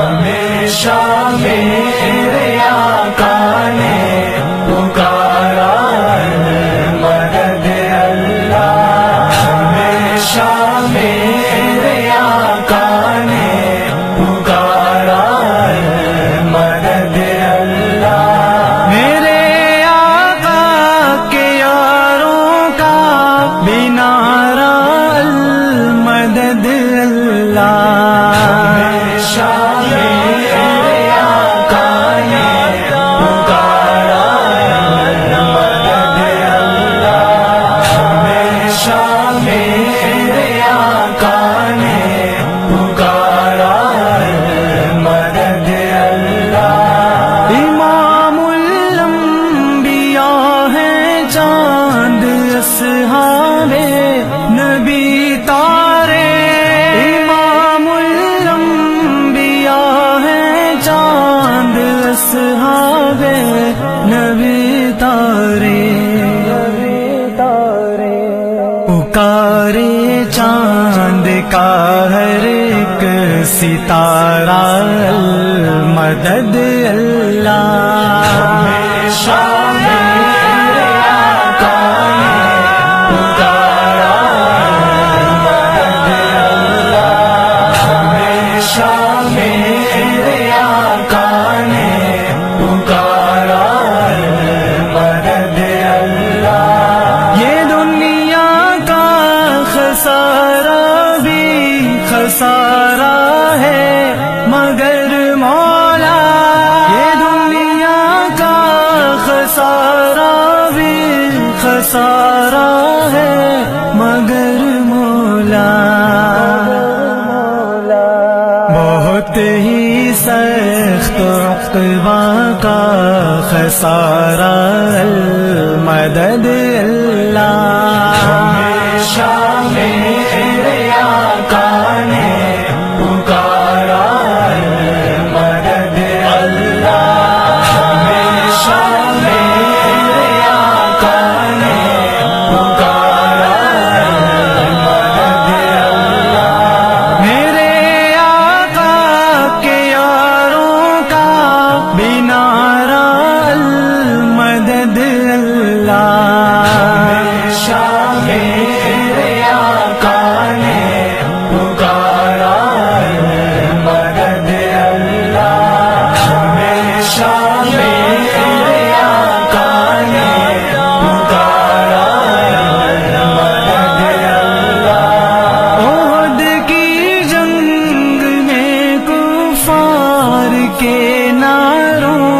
ہمیشہ میرے آقا نے پکارا مدد اللہ، ہمیشہ میرے آقا نے پکارا مدد اللہ، میرے آقا کے یاروں کا بنارا مدد اللہ، ہمیشہ میرے آقا نے پکارا مدد اللہ، ہمیشہ میرے آقا نے پکارا مدد اللہ، امام الانبیاء ہے چاند اصحاب نبی تارے، امام الانبیاء ہے چاند اصحاب نبی تارے، پکارے چاند کا ہر ایک ستارہ مدد اللہ، ہمیشہ میرے آقا نے پکارا مدد اللہ، ہمیشہ میرے آقا نے پکارا مدد اللہ، یہ دنیا کا خسارہ بھی خسارہ ہے مگر مولا، یہ دنیا کا خسارہ بھی خسارہ ہے مگر مولا، بہت ہی سخت عقبہ کا خسارہ مدد اللہ، ہمیشہ میرے آقا نے پکارا مدد اللہ، ہمیشہ میرے آقا نے پکارا مدد اللہ، میرے آقا کے یاروں کا بنارا مدد اللہ، ہمیشہ میرے آقا نے پکارا مدد اللہ، ہمیشہ میرے آقا نے پکارا مدد اللہ، احد کی جنگ میں کفار کے نعروں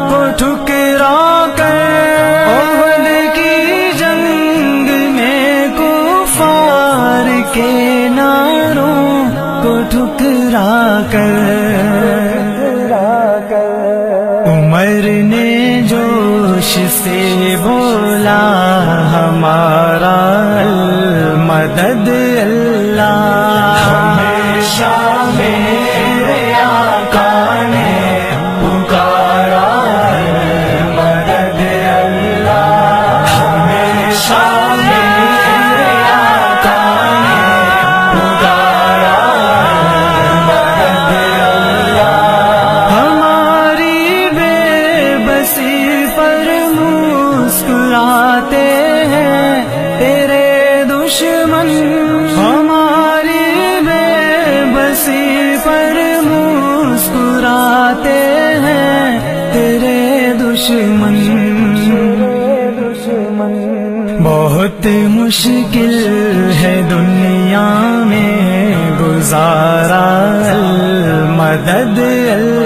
کو ٹھکرا کر، احد کی جنگ میں کفار کے نعروں کو ٹھکرا کر، عمر نے جوش سے بولا ہمارا مدد اللہ، ہمیشہ میرے آقا نے پکارا مدد اللہ، ہمیشہ میرے آقا نے پکارا مدد اللہ، ہماری بے بسی پر مسکراتے ہیں تیرے دشمن، ہماری بے بسی پر مسکراتے ہیں تیرے دشمن، بہت مشکل ہے دنیا میں گزارا مدد اللہ،